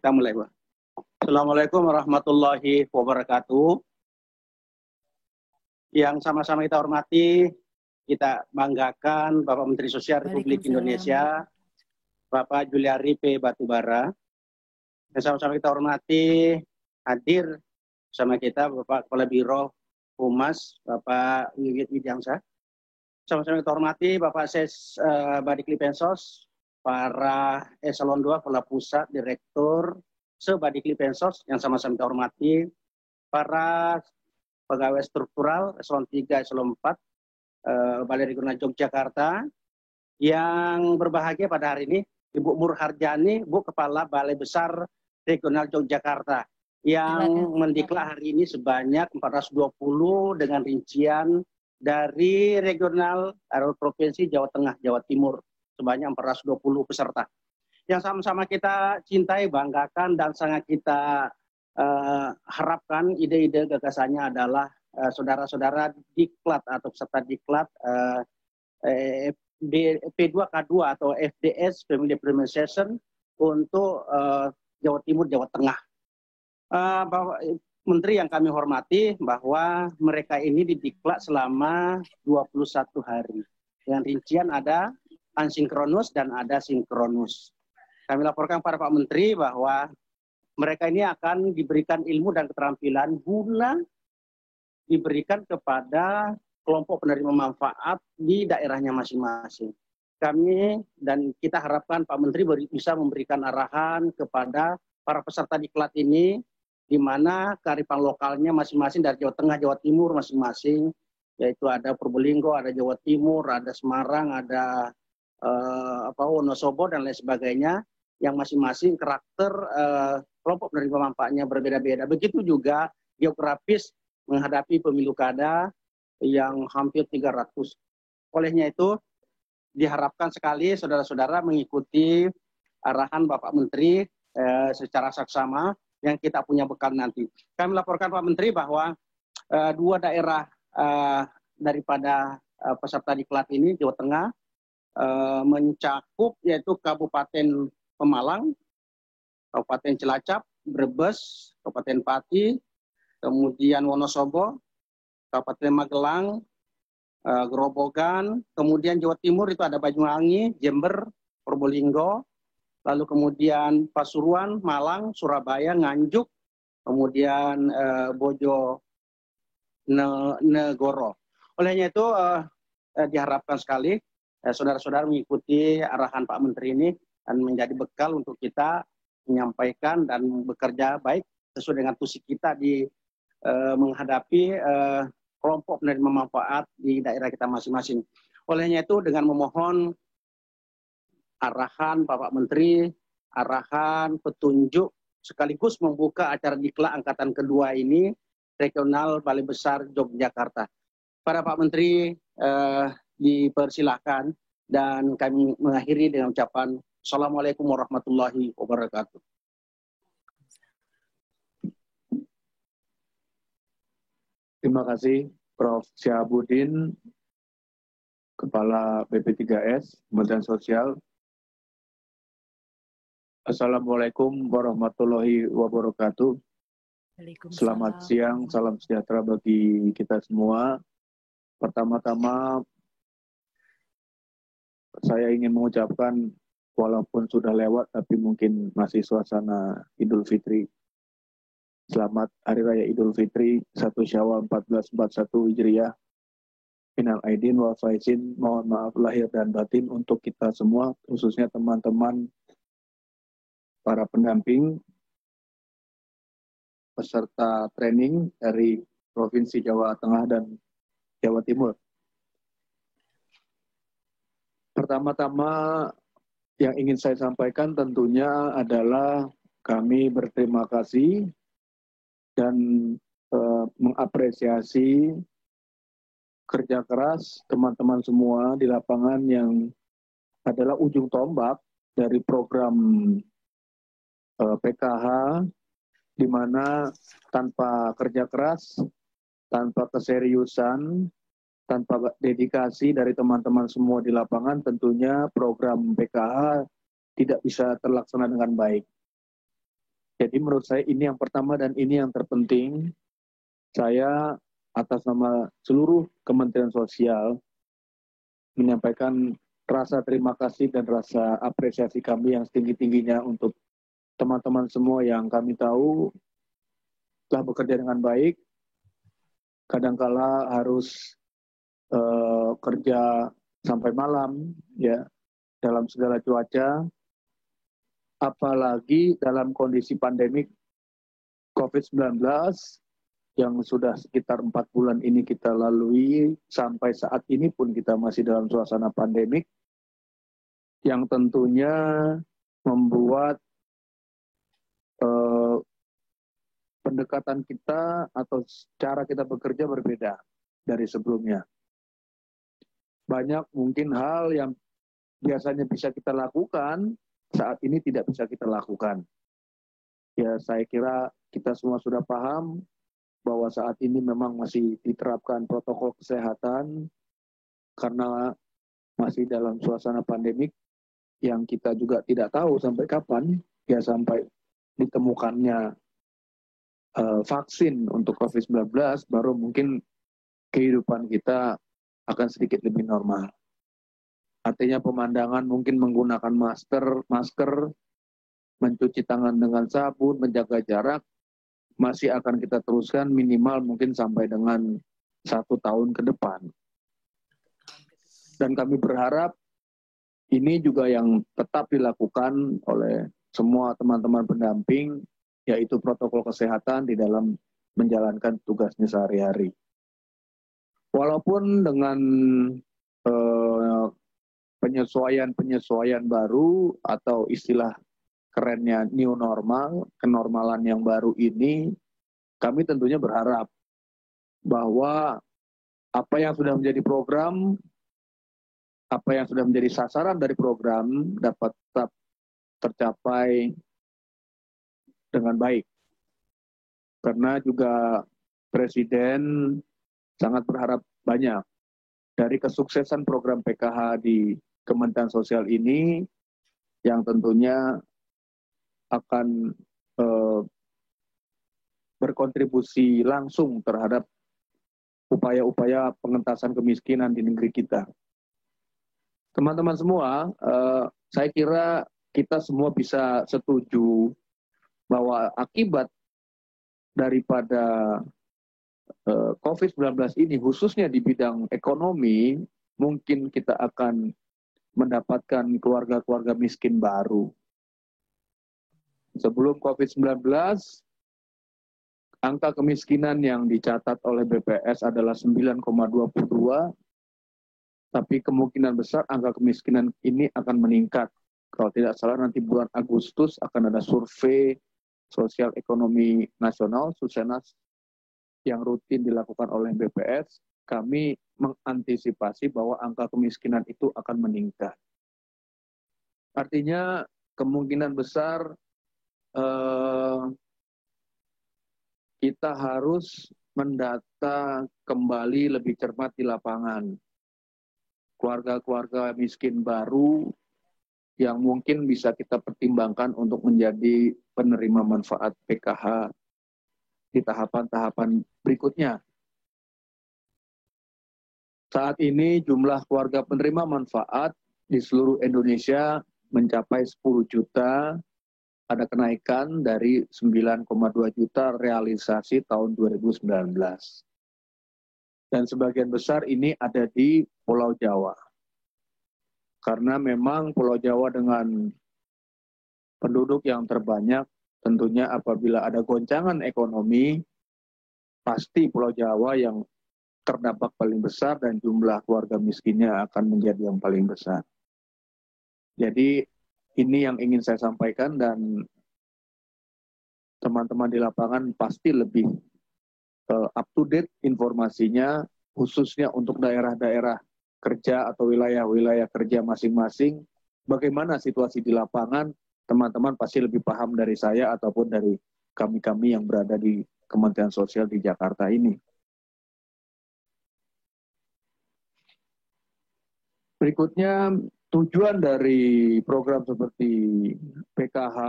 kita mulai, Pak. Assalamualaikum warahmatullahi wabarakatuh. Yang sama-sama kita hormati, kita banggakan Bapak Menteri Sosial Republik Indonesia, Bapak Juliari P. Batubara. Yang sama-sama kita hormati, hadir bersama kita Bapak Kepala Biro Humas, Bapak Yuyut Widyangsa. Sama-sama kita hormati Bapak Ses Badik Lipensos, para Eselon 2, Kepala Pusat, Direktur, Sebadik Lipensos, yang sama-sama kita hormati, para pegawai struktural, Eselon 3, Eselon 4, Balai Regional Yogyakarta, yang berbahagia pada hari ini, Ibu Mur Harjani, Bu Kepala Balai Besar Regional Yogyakarta, yang mendiklat hari ini sebanyak 420 dengan rincian dari regional atau provinsi Jawa Tengah, Jawa Timur, sebanyak 420 peserta. Yang sama-sama kita cintai, banggakan, dan sangat kita harapkan ide-ide gagasannya adalah saudara-saudara diklat atau peserta diklat P2K2 atau FDS Family Implementation untuk Jawa Timur, Jawa Tengah. Bapak Menteri yang kami hormati, bahwa mereka ini didiklat selama 21 hari. Yang rincian ada asinkronus dan ada sinkronus. Kami laporkan pada Pak Menteri bahwa mereka ini akan diberikan ilmu dan keterampilan guna diberikan kepada kelompok penerima manfaat di daerahnya masing-masing. Kami dan kita harapkan Pak Menteri bisa memberikan arahan kepada para peserta diklat ini, di mana kearifan lokalnya masing-masing dari Jawa Tengah, Jawa Timur masing-masing, yaitu ada Probolinggo, ada Jawa Timur, ada Semarang, ada Wonosobo dan lain sebagainya, yang masing-masing karakter kelompok penerima manfaatnya berbeda-beda. Begitu juga geografis menghadapi pemilu kada yang hampir 300. Olehnya itu diharapkan sekali saudara-saudara mengikuti arahan Bapak Menteri secara saksama yang kita punya bekal nanti. Kami laporkan Pak Menteri bahwa dua daerah daripada peserta diklat ini, Jawa Tengah, mencakup yaitu Kabupaten Pemalang, Kabupaten Cilacap, Brebes, Kabupaten Pati, kemudian Wonosobo, Kabupaten Magelang, Grobogan, kemudian Jawa Timur itu ada Banyuwangi, Jember, Probolinggo, lalu kemudian Pasuruan, Malang, Surabaya, Nganjuk, kemudian Bojonegoro. Olehnya itu diharapkan sekali saudara-saudara mengikuti arahan Pak Menteri ini dan menjadi bekal untuk kita menyampaikan dan bekerja baik sesuai dengan tusi kita di menghadapi kelompok penerima manfaat di daerah kita masing-masing. Olehnya itu dengan memohon arahan Bapak Menteri, arahan petunjuk sekaligus membuka acara diklat angkatan kedua ini regional Balai Besar Yogyakarta. Para Pak Menteri dipersilahkan dan kami mengakhiri dengan ucapan Assalamualaikum warahmatullahi wabarakatuh. Terima kasih Prof. Syahabudin, Kepala BP3S, Kementerian Sosial. Assalamualaikum warahmatullahi wabarakatuh. Selamat siang, salam sejahtera bagi kita semua. Pertama-tama, saya ingin mengucapkan, walaupun sudah lewat, tapi mungkin masih suasana Idul Fitri. Selamat Hari Raya Idul Fitri 1 Syawal 1441 Hijriah. Minal aidin wal faizin, mohon maaf lahir dan batin untuk kita semua, khususnya teman-teman para pendamping peserta training dari Provinsi Jawa Tengah dan Jawa Timur. Pertama-tama yang ingin saya sampaikan tentunya adalah kami berterima kasih dan mengapresiasi kerja keras teman-teman semua di lapangan yang adalah ujung tombak dari program PKH, di mana tanpa kerja keras, tanpa keseriusan, tanpa dedikasi dari teman-teman semua di lapangan, tentunya program PKH tidak bisa terlaksana dengan baik. Jadi menurut saya ini yang pertama dan ini yang terpenting. Saya atas nama seluruh Kementerian Sosial menyampaikan rasa terima kasih dan rasa apresiasi kami yang setinggi-tingginya untuk teman-teman semua yang kami tahu telah bekerja dengan baik. Kadangkala harus kerja sampai malam ya dalam segala cuaca, apalagi dalam kondisi pandemik COVID-19 yang sudah sekitar 4 bulan ini kita lalui, sampai saat ini pun kita masih dalam suasana pandemik yang tentunya membuat pendekatan kita atau cara kita bekerja berbeda dari sebelumnya. Banyak mungkin hal yang biasanya bisa kita lakukan, saat ini tidak bisa kita lakukan. Ya, saya kira kita semua sudah paham bahwa saat ini memang masih diterapkan protokol kesehatan karena masih dalam suasana pandemik yang kita juga tidak tahu sampai kapan, ya sampai ditemukannya vaksin untuk COVID-19, baru mungkin kehidupan kita akan sedikit lebih normal. Artinya pemandangan mungkin menggunakan masker, mencuci tangan dengan sabun, menjaga jarak, masih akan kita teruskan minimal mungkin sampai dengan 1 tahun ke depan. Dan kami berharap ini juga yang tetap dilakukan oleh semua teman-teman pendamping, yaitu protokol kesehatan di dalam menjalankan tugasnya sehari-hari. Walaupun dengan penyesuaian baru atau istilah kerennya new normal, kenormalan yang baru ini, kami tentunya berharap bahwa apa yang sudah menjadi program, apa yang sudah menjadi sasaran dari program dapat tetap tercapai dengan baik. Karena juga Presiden sangat berharap banyak dari kesuksesan program PKH di Kementerian Sosial ini yang tentunya akan berkontribusi langsung terhadap upaya-upaya pengentasan kemiskinan di negeri kita. Teman-teman semua, saya kira kita semua bisa setuju bahwa akibat daripada COVID-19 ini, khususnya di bidang ekonomi, mungkin kita akan mendapatkan keluarga-keluarga miskin baru. Sebelum COVID-19, angka kemiskinan yang dicatat oleh BPS adalah 9,22, tapi kemungkinan besar angka kemiskinan ini akan meningkat. Kalau tidak salah nanti bulan Agustus akan ada survei Sosial Ekonomi Nasional, Susenas, yang rutin dilakukan oleh BPS. Kami mengantisipasi bahwa angka kemiskinan itu akan meningkat. Artinya kemungkinan besar kita harus mendata kembali lebih cermat di lapangan. Keluarga-keluarga miskin baru yang mungkin bisa kita pertimbangkan untuk menjadi penerima manfaat PKH di tahapan-tahapan berikutnya. Saat ini jumlah keluarga penerima manfaat di seluruh Indonesia mencapai 10 juta, ada kenaikan dari 9,2 juta realisasi tahun 2019. Dan sebagian besar ini ada di Pulau Jawa. Karena memang Pulau Jawa dengan penduduk yang terbanyak, tentunya apabila ada goncangan ekonomi, pasti Pulau Jawa yang terdampak paling besar dan jumlah keluarga miskinnya akan menjadi yang paling besar. Jadi ini yang ingin saya sampaikan dan teman-teman di lapangan pasti lebih up to date informasinya, khususnya untuk daerah-daerah kerja atau wilayah-wilayah kerja masing-masing. Bagaimana situasi di lapangan, teman-teman pasti lebih paham dari saya ataupun dari kami-kami yang berada di Kementerian Sosial di Jakarta ini. Berikutnya, tujuan dari program seperti PKH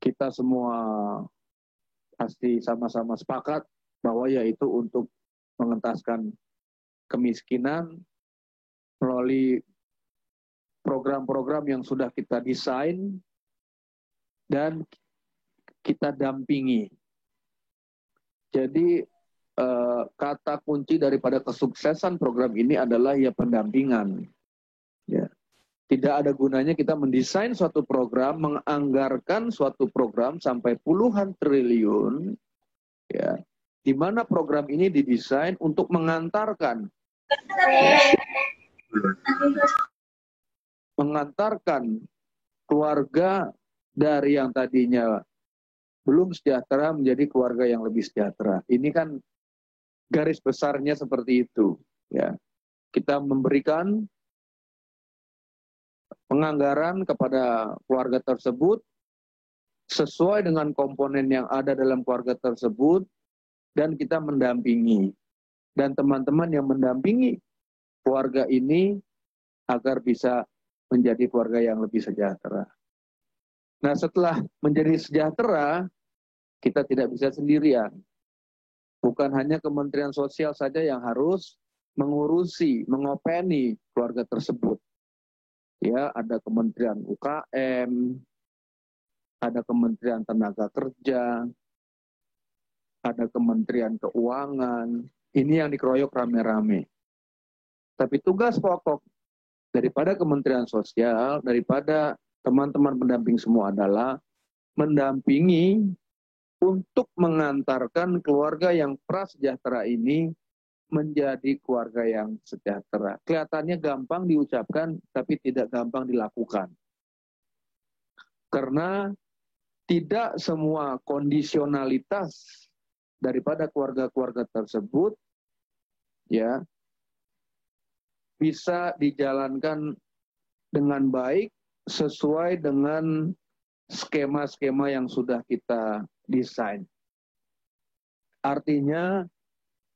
kita semua pasti sama-sama sepakat bahwa yaitu untuk mengentaskan kemiskinan melalui program-program yang sudah kita desain dan kita dampingi. Jadi kata kunci daripada kesuksesan program ini adalah ya pendampingan. Ya. Tidak ada gunanya kita mendesain suatu program, menganggarkan suatu program sampai puluhan triliun, ya, di mana program ini didesain untuk mengantarkan keluarga dari yang tadinya belum sejahtera menjadi keluarga yang lebih sejahtera. Ini kan garis besarnya seperti itu. Ya, kita memberikan penganggaran kepada keluarga tersebut sesuai dengan komponen yang ada dalam keluarga tersebut dan kita mendampingi. Dan teman-teman yang mendampingi keluarga ini agar bisa menjadi keluarga yang lebih sejahtera. Nah, setelah menjadi sejahtera, kita tidak bisa sendirian. Bukan hanya Kementerian Sosial saja yang harus mengurusi, mengopeni keluarga tersebut. Ya, ada Kementerian UKM, ada Kementerian Tenaga Kerja, ada Kementerian Keuangan. Ini yang dikeroyok rame-rame. Tapi tugas pokok daripada Kementerian Sosial, daripada teman-teman pendamping semua adalah mendampingi untuk mengantarkan keluarga yang prasejahtera ini menjadi keluarga yang sejahtera. Kelihatannya gampang diucapkan, tapi tidak gampang dilakukan. Karena tidak semua kondisionalitas daripada keluarga-keluarga tersebut ya bisa dijalankan dengan baik sesuai dengan skema-skema yang sudah kita desain. Artinya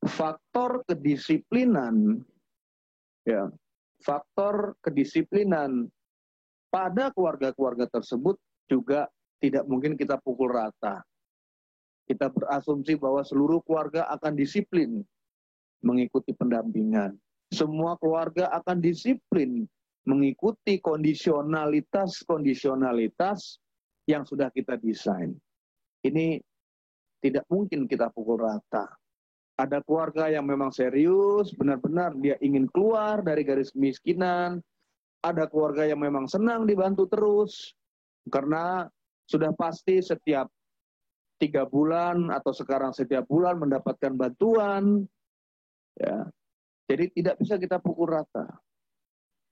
faktor kedisiplinan pada keluarga-keluarga tersebut juga tidak mungkin kita pukul rata. Kita berasumsi bahwa seluruh keluarga akan disiplin mengikuti pendampingan. Semua keluarga akan disiplin mengikuti kondisionalitas yang sudah kita desain. Ini tidak mungkin kita pukul rata. Ada keluarga yang memang serius, benar-benar dia ingin keluar dari garis kemiskinan. Ada keluarga yang memang senang dibantu terus, karena sudah pasti setiap 3 bulan atau sekarang setiap bulan mendapatkan bantuan. Ya. Jadi tidak bisa kita pukul rata.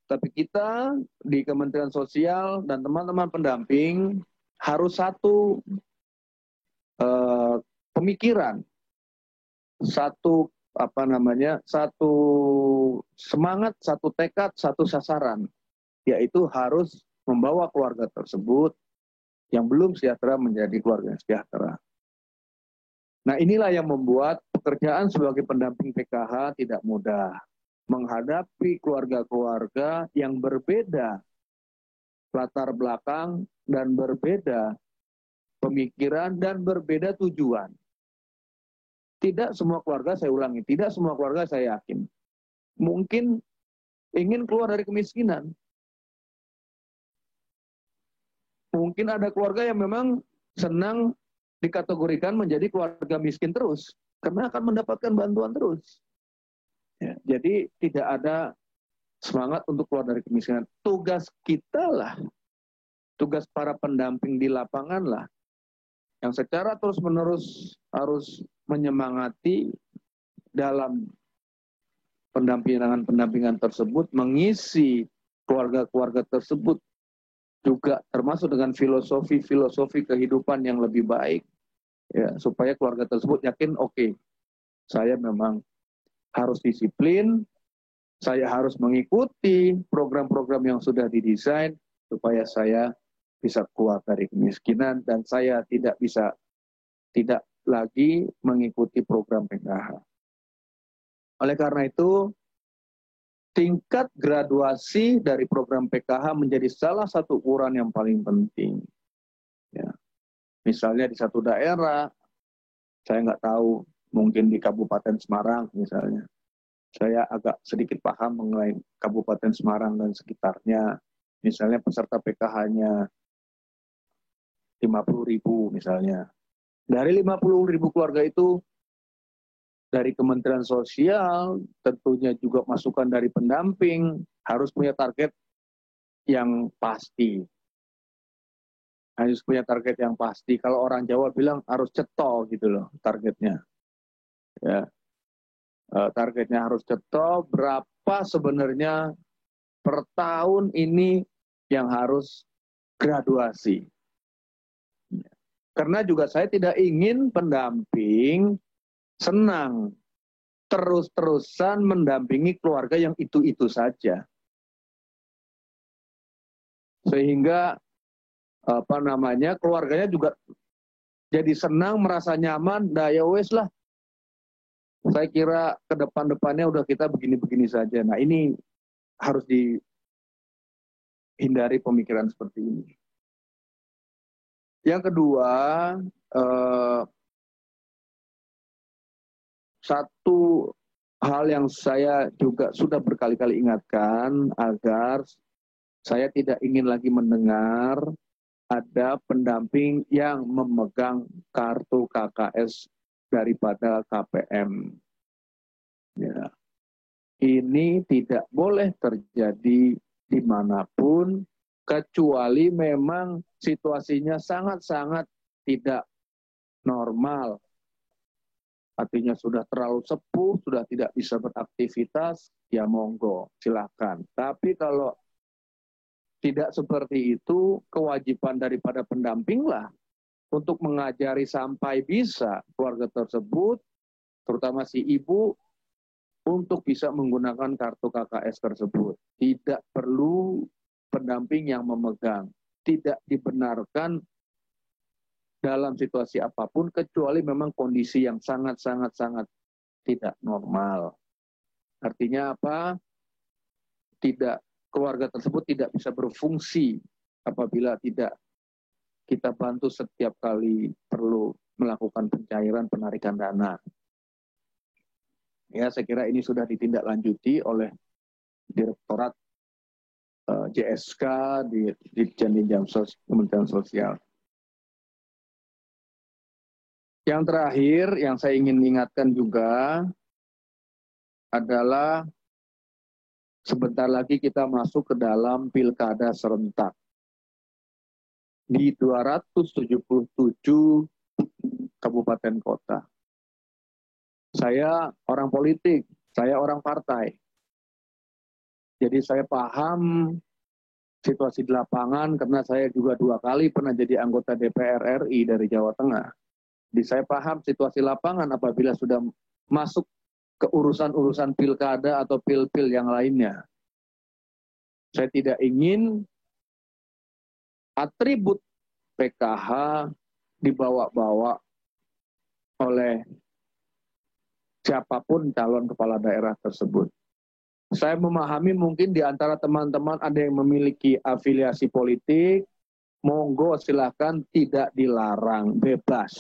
Tapi kita di Kementerian Sosial dan teman-teman pendamping harus satu pemikiran, satu semangat, satu tekad, satu sasaran, yaitu harus membawa keluarga tersebut yang belum sejahtera menjadi keluarga sejahtera. Nah, inilah yang membuat pekerjaan sebagai pendamping PKH tidak mudah. Menghadapi keluarga-keluarga yang berbeda latar belakang dan berbeda pemikiran dan berbeda tujuan. Tidak semua keluarga, saya ulangi, tidak semua keluarga saya yakin mungkin ingin keluar dari kemiskinan. Mungkin ada keluarga yang memang senang dikategorikan menjadi keluarga miskin terus, karena akan mendapatkan bantuan terus. Ya, jadi tidak ada semangat untuk keluar dari kemiskinan. Tugas kita lah, tugas para pendamping di lapangan lah, yang secara terus-menerus harus menyemangati dalam pendampingan tersebut, mengisi keluarga-keluarga tersebut juga termasuk dengan filosofi kehidupan yang lebih baik, ya, supaya keluarga tersebut yakin, oke, saya memang harus disiplin, saya harus mengikuti program-program yang sudah didesain supaya saya bisa keluar dari kemiskinan dan saya tidak lagi mengikuti program PKH. Oleh karena itu, tingkat graduasi dari program PKH menjadi salah satu ukuran yang paling penting. Ya. Misalnya di satu daerah, saya nggak tahu, mungkin di Kabupaten Semarang misalnya. Saya agak sedikit paham mengenai Kabupaten Semarang dan sekitarnya. Misalnya peserta PKH-nya 50.000 misalnya. Dari 50.000 keluarga itu, dari Kementerian Sosial, tentunya juga masukan dari pendamping, harus punya target yang pasti. Harus punya target yang pasti. Kalau orang Jawa bilang harus cetol gitu loh targetnya. Ya, targetnya harus cetol. Berapa sebenarnya per tahun ini yang harus graduasi. Karena juga saya tidak ingin pendamping senang terus-terusan mendampingi keluarga yang itu-itu saja. Sehingga keluarganya juga jadi senang, merasa nyaman, ya wes lah. Saya kira ke depan-depannya udah kita begini-begini saja. Nah, ini harus dihindari pemikiran seperti ini. Yang kedua, satu hal yang saya juga sudah berkali-kali ingatkan agar saya tidak ingin lagi mendengar ada pendamping yang memegang kartu KKS daripada KPM. Ya. Ini tidak boleh terjadi dimanapun, kecuali memang situasinya sangat-sangat tidak normal. Artinya sudah terlalu sepuh, sudah tidak bisa beraktivitas, ya monggo, silakan. Tapi kalau tidak seperti itu, kewajiban daripada pendampinglah untuk mengajari sampai bisa keluarga tersebut, terutama si ibu, untuk bisa menggunakan kartu KKS tersebut. Tidak perlu pendamping yang memegang. Tidak dibenarkan dalam situasi apapun, kecuali memang kondisi yang sangat-sangat tidak normal. Artinya apa? Keluarga tersebut tidak bisa berfungsi apabila tidak kita bantu setiap kali perlu melakukan pencairan penarikan dana. Ya, saya kira ini sudah ditindaklanjuti oleh Direktorat JSK di Ditjen Kementerian Sosial. Yang terakhir yang saya ingin ingatkan juga adalah sebentar lagi kita masuk ke dalam pilkada serentak. Di 277 kabupaten kota. Saya orang politik, saya orang partai. Jadi saya paham situasi di lapangan karena saya juga 2 kali pernah jadi anggota DPR RI dari Jawa Tengah. Jadi saya paham situasi lapangan apabila sudah masuk ke urusan-urusan pilkada atau pil-pil yang lainnya. Saya tidak ingin atribut PKH dibawa-bawa oleh siapapun calon kepala daerah tersebut. Saya memahami mungkin di antara teman-teman ada yang memiliki afiliasi politik, monggo silahkan, tidak dilarang, bebas.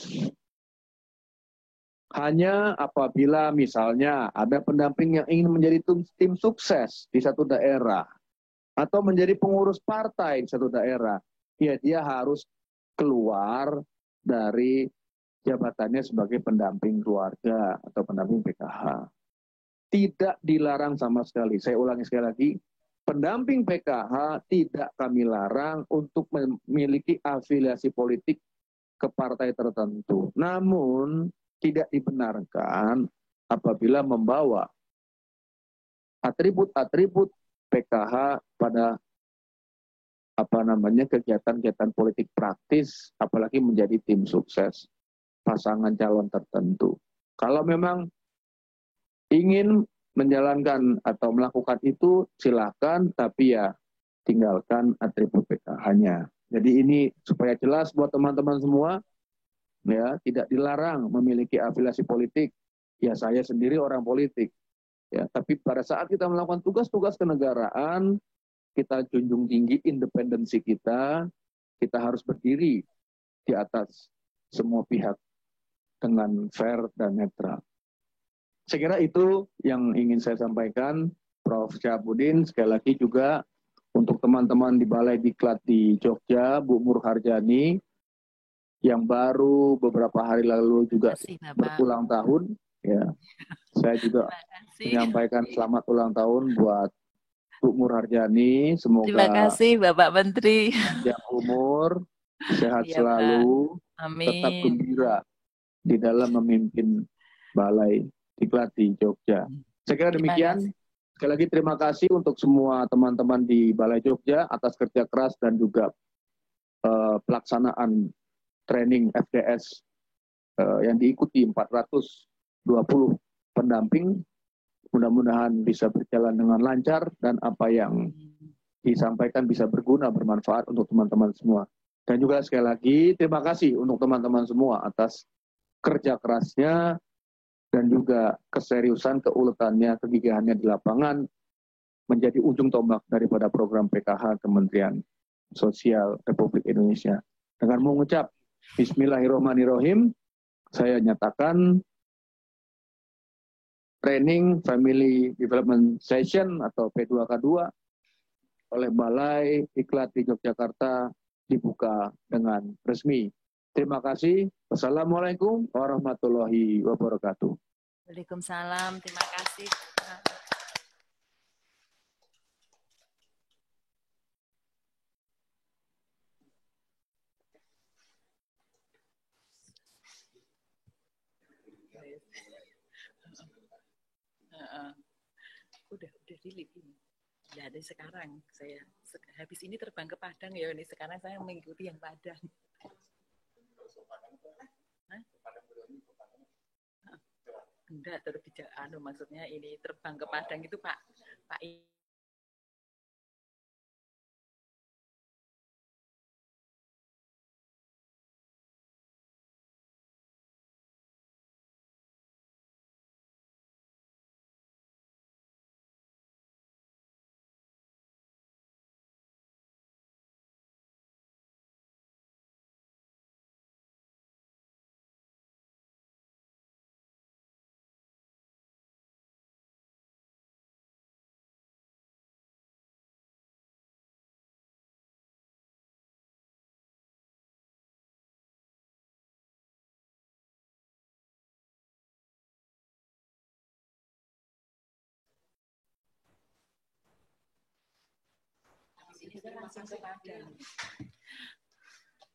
Hanya apabila misalnya ada pendamping yang ingin menjadi tim sukses di satu daerah, atau menjadi pengurus partai di satu daerah, ya dia harus keluar dari jabatannya sebagai pendamping keluarga atau pendamping PKH. Tidak dilarang sama sekali. Saya ulangi sekali lagi, pendamping PKH tidak kami larang untuk memiliki afiliasi politik ke partai tertentu. Namun tidak dibenarkan apabila membawa atribut-atribut PKH pada kegiatan-kegiatan politik praktis, apalagi menjadi tim sukses pasangan calon tertentu. Kalau memang ingin menjalankan atau melakukan itu, silakan, tapi ya tinggalkan atribut PKH-nya. Jadi ini supaya jelas buat teman-teman semua, ya tidak dilarang memiliki afiliasi politik. Ya saya sendiri orang politik. Ya, tapi pada saat kita melakukan tugas-tugas kenegaraan, kita junjung tinggi independensi kita harus berdiri di atas semua pihak dengan fair dan netral. Saya kira itu yang ingin saya sampaikan, Prof. Syahabudin. Sekali lagi juga untuk teman-teman di Balai Diklat di Jogja, Bu Murharjani, yang baru beberapa hari lalu juga berulang tahun, ya. Saya juga menyampaikan selamat ulang tahun buat Bu Murharjani. Semoga terima kasih Bapak Menteri. panjang umur, sehat Ya, selalu, amin. tetap gembira di dalam memimpin Balai Diklat di Jogja. Saya kira demikian. Sekali lagi terima kasih untuk semua teman-teman di Balai Jogja atas kerja keras dan juga pelaksanaan training FDS yang diikuti 420 pendamping. Mudah-mudahan bisa berjalan dengan lancar dan apa yang disampaikan bisa berguna, bermanfaat untuk teman-teman semua. Dan juga sekali lagi terima kasih untuk teman-teman semua atas kerja kerasnya dan juga keseriusan, keuletannya, kegigihannya di lapangan menjadi ujung tombak daripada program PKH Kementerian Sosial Republik Indonesia. Dengan mengucap Bismillahirrahmanirrahim, saya nyatakan training Family Development Session atau P2K2 oleh Balai Diklat di Yogyakarta dibuka dengan resmi. Terima kasih. Wassalamualaikum warahmatullahi wabarakatuh. Waalaikumsalam. Terima kasih. Udah delete ini. Ya, dari sekarang saya habis ini terbang ke Padang ya, ini sekarang saya mengikuti yang Padang. Enggak, tetap di maksudnya ini terbang ke Padang itu Pak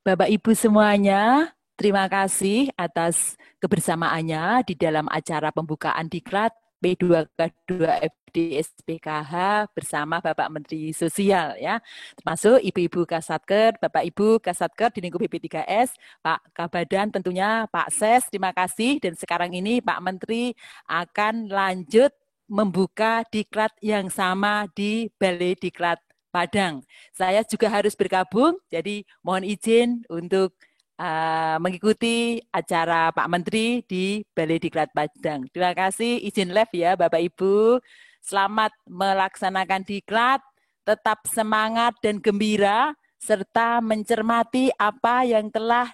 Bapak Ibu semuanya, terima kasih atas kebersamaannya di dalam acara pembukaan Diklat P2K2 FDS PKH bersama Bapak Menteri Sosial ya. Termasuk Ibu-ibu Kasatker, Bapak Ibu Kasatker di lingkup BP3S, Pak Kabadan tentunya, Pak Ses, terima kasih. Dan sekarang ini Pak Menteri akan lanjut membuka Diklat yang sama di Balai Diklat Padang. Saya juga harus bergabung, jadi mohon izin untuk mengikuti acara Pak Menteri di Balai Diklat Padang. Terima kasih, izin live ya Bapak Ibu. Selamat melaksanakan Diklat, tetap semangat dan gembira, serta mencermati apa yang telah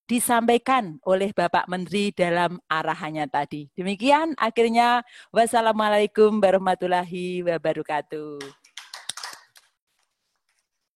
disampaikan oleh Bapak Menteri dalam arahannya tadi. Demikian akhirnya, wassalamualaikum warahmatullahi wabarakatuh.